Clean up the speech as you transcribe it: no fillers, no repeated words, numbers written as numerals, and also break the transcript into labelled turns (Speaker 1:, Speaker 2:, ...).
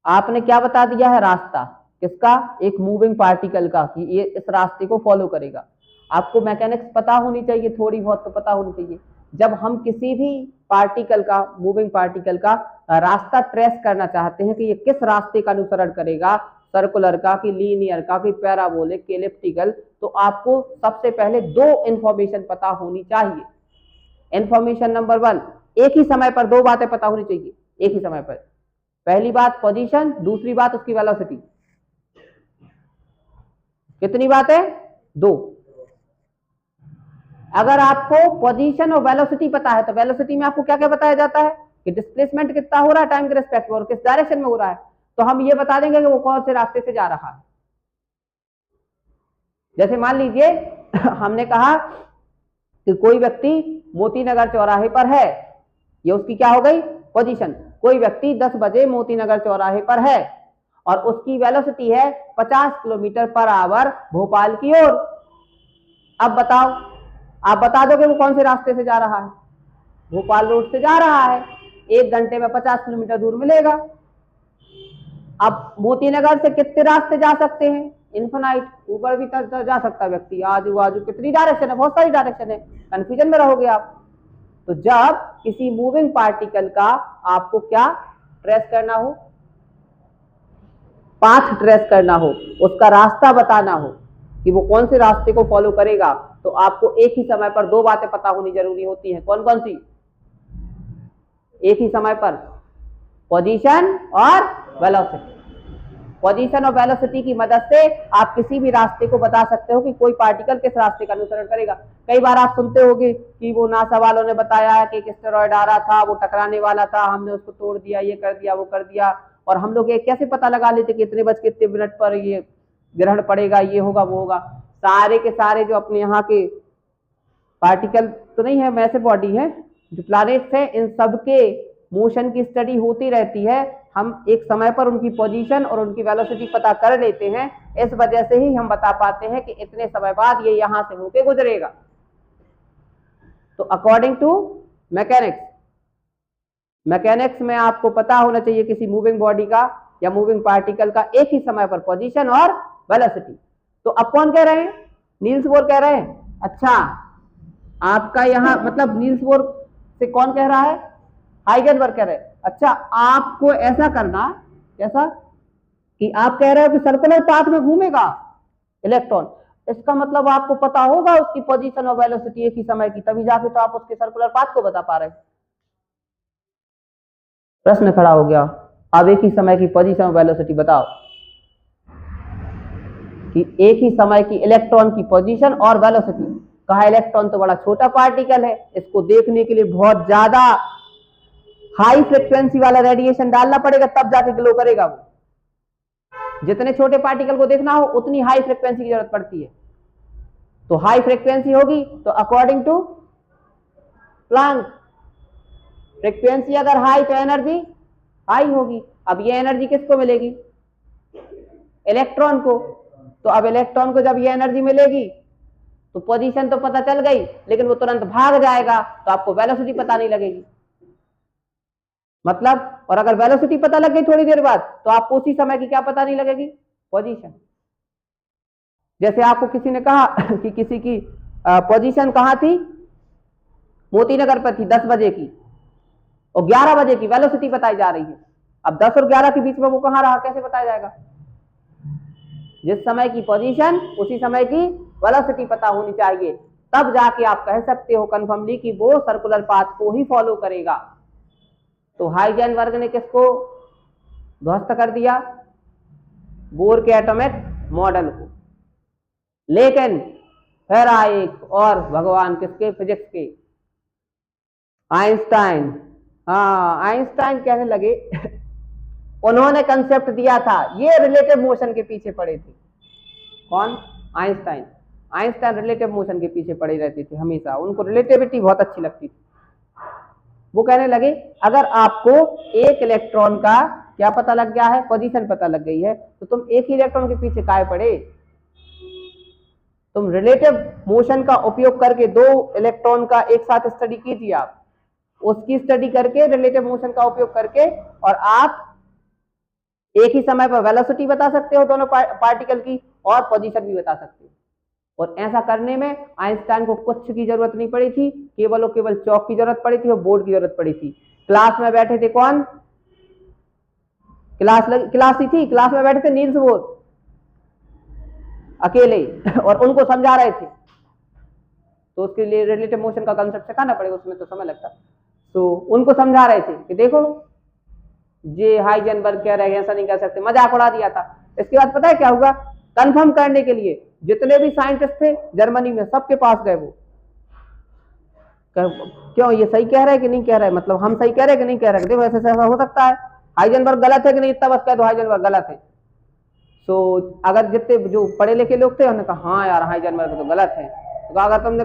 Speaker 1: आपने क्या बता दिया है, रास्ता किसका, एक मूविंग पार्टिकल का, कि ये इस रास्ते को फॉलो करेगा। आपको मैकेनिक्स पता होनी चाहिए, थोड़ी बहुत तो पता होनी चाहिए। जब हम किसी भी पार्टिकल का, मूविंग पार्टिकल का रास्ता ट्रेस करना चाहते हैं कि ये किस रास्ते का अनुसरण करेगा, सर्कुलर का कि लीनियर का कि पैराबोलिक कि एलिप्टिकल, तो आपको सबसे पहले दो इंफॉर्मेशन पता होनी चाहिए। इंफॉर्मेशन नंबर 1, एक ही समय पर दो बातें पता होनी चाहिए, एक ही समय पर। पहली बात पोजीशन, दूसरी बात उसकी वेलोसिटी। कितनी बातें? दो। अगर आपको पोजीशन और वेलोसिटी पता है तो वेलोसिटी में आपको क्या क्या बताया जाता है कि डिस्प्लेसमेंट कितना हो रहा है टाइम के रिस्पेक्ट में और किस डायरेक्शन में हो रहा है, तो हम ये बता देंगे कि वो कौन से रास्ते से जा रहा है। जैसे मान लीजिए हमने कहा कि कोई व्यक्ति मोतीनगर चौराहे पर है, ये उसकी क्या हो गई, पोजीशन। कोई व्यक्ति 10 बजे मोतीनगर चौराहे पर है और उसकी वेलोसिटी है 50 किलोमीटर पर आवर भोपाल की ओर। अब बताओ, आप बता दो कि वो कौन से रास्ते से जा रहा है, भोपाल रोड से जा रहा है, 1 घंटे में 50 किलोमीटर दूर मिलेगा। अब मोतीनगर से कितने रास्ते जा सकते हैं, इन्फिनाइट, ऊपर भी तक जा सकता है व्यक्ति, आजू बाजू कितनी डायरेक्शन है, बहुत सारी डायरेक्शन है, कंफ्यूजन में रहोगे आप। तो जब किसी मूविंग पार्टिकल का आपको क्या ट्रेस करना हो, पाथ ट्रेस करना हो, उसका रास्ता बताना हो कि वो कौन से रास्ते को फॉलो करेगा, तो आपको एक ही समय पर दो बातें पता होनी जरूरी होती है। कौन कौन सी? एक ही समय पर पोजीशन और वेलोसिटी। पोजीशन और वेलोसिटी की मदद से आप किसी भी रास्ते को बता सकते हो कि कोई पार्टिकल किस रास्ते का अनुसरण करेगा। कई बार आप सुनते होंगे कि वो नासा वालों ने बताया कि एक एस्टेरॉयड आ रहा था, वो टकराने वाला था, हमने उसको तोड़ दिया, ये कर दिया, वो कर दिया, और हम लोग ये कैसे पता लगा लेते कि इतने बज के इतने मिनट पर ये ग्रहण पड़ेगा, ये होगा, वो होगा। सारे के सारे जो अपने यहाँ के पार्टिकल तो नहीं है, वैसे बॉडी है, जो प्लैनेट्स है, इन सब के मोशन की स्टडी होती रहती है। हम एक समय पर उनकी पोजीशन और उनकी वेलोसिटी पता कर लेते हैं, इस वजह से ही हम बता पाते हैं कि इतने समय बाद ये यहां से होके गुजरेगा। तो अकॉर्डिंग टू मैकेनिक्स, मैकेनिक्स में आपको पता होना चाहिए किसी मूविंग बॉडी का या मूविंग पार्टिकल का एक ही समय पर पोजीशन और वेलोसिटी। तो अब कौन कह रहे हैं, नील्स बोर कह रहे हैं। अच्छा, आपका यहां मतलब नील्स बोर से कौन कह रहा है, हाइजेनबर्ग कह रहे हैं। अच्छा, आपको ऐसा करना, कैसा कि आप कह रहे हो कि सर्कुलर पाथ में घूमेगा इलेक्ट्रॉन, इसका मतलब आपको पता होगा उसकी पोजीशन और वेलोसिटी एक ही समय की, तभी जाके तो आप उसके सर्कुलर पाथ को बता पा रहे हैं। प्रश्न खड़ा हो गया, अब एक ही समय की पोजीशन और वेलोसिटी बताओ, कि एक ही समय की इलेक्ट्रॉन की पोजीशन और वेलोसिटी। कहा इलेक्ट्रॉन तो बड़ा छोटा पार्टिकल है, इसको देखने के लिए बहुत ज्यादा हाई फ्रिक्वेंसी वाला रेडिएशन डालना पड़ेगा, तब जाके ग्लो करेगा वो। जितने छोटे पार्टिकल को देखना हो उतनी हाई फ्रिक्वेंसी की जरूरत पड़ती है। तो हाई फ्रिक्वेंसी होगी तो अकॉर्डिंग टू प्लैंक, फ्रिक्वेंसी अगर हाई तो एनर्जी हाई होगी। अब ये एनर्जी किसको मिलेगी, इलेक्ट्रॉन को। तो अब इलेक्ट्रॉन को जब ये एनर्जी मिलेगी तो पोजीशन तो पता चल गई, लेकिन वो तुरंत भाग जाएगा, तो आपको वेलोसिटी पता नहीं लगेगी। मतलब, और अगर वेलोसिटी पता लग गई थोड़ी देर बाद, तो आपको उसी समय की क्या पता नहीं लगेगी, पोजीशन। जैसे आपको किसी ने कहा कि किसी की पोजीशन कहां थी, मोतीनगर पर थी 10 बजे की, और 11 बजे की वेलोसिटी बताई जा रही है। अब 10 और 11 के बीच में वो कहां रहा, कैसे बताया जाएगा? जिस समय की पोजीशन उसी समय की वेलोसिटी पता होनी चाहिए, तब जाके आप कह सकते हो कंफर्मली कि वो सर्कुलर पाथ को ही फॉलो करेगा। तो हाइजेनबर्ग ने किसको ध्वस्त कर दिया, बोर के एटॉमिक मॉडल को। लेकिन फिर आए एक और भगवान, किसके, फिजिक्स के, आइंस्टाइन। हाँ, आइंस्टाइन कहने लगे उन्होंने कंसेप्ट दिया था, ये रिलेटिव मोशन के पीछे पड़े थे। कौन, आइंस्टाइन। आइंस्टाइन रिलेटिव मोशन के पीछे पड़े रहते थे हमेशा, उनको रिलेटिविटी बहुत अच्छी लगती थी। वो कहने लगे अगर आपको एक इलेक्ट्रॉन का क्या पता लग गया है, पोजीशन पता लग गई है, तो तुम एक ही इलेक्ट्रॉन के पीछे काहे पड़े, तुम रिलेटिव मोशन का उपयोग करके दो इलेक्ट्रॉन का एक साथ स्टडी कीजिए। आप उसकी स्टडी करके, रिलेटिव मोशन का उपयोग करके, और आप एक ही समय पर वेलोसिटी बता सकते हो दोनों पार्टिकल की और पोजीशन भी बता सकते हो। और ऐसा करने में आइंस्टाइन को कुछ की जरूरत नहीं पड़ी थी, केवल और केवल चौक की जरूरत पड़ी थी और बोर्ड की जरूरत पड़ी थी। क्लास में बैठे थे कौन? क्लास ही थी, क्लास में बैठे थे नील्स बोर अकेले और उनको समझा रहे थे। तो उसके लिए रिलेटिव मोशन का कंसेप्ट सिखाना पड़ेगा, उसमें तो समय लगता। तो उनको समझा रहे थे कि देखो ये हाइजेनबर्ग कह रहे हैं, ऐसा नहीं कह सकते, मजाक उड़ा दिया था। इसके बाद पता है क्या हुआ? कंफर्म करने के लिए जितने भी साइंटिस्ट थे जर्मनी में, सबके पास गए वो, क्यों ये सही कह रहे हैं कि नहीं कह रहे, मतलब हम सही कह रहे हैं कि नहीं कह रहे, देखो ऐसे ऐसा हो सकता है, हाइजेनबर्ग गलत है कि नहीं, इतना बस कह दो हाइजेनबर्ग गलत है। तो अगर जितने जो पढ़े लिखे लोग थे उन्होंने कहा हाँ यार हाइजेनबर्ग तो गलत है। तो अगर तुमने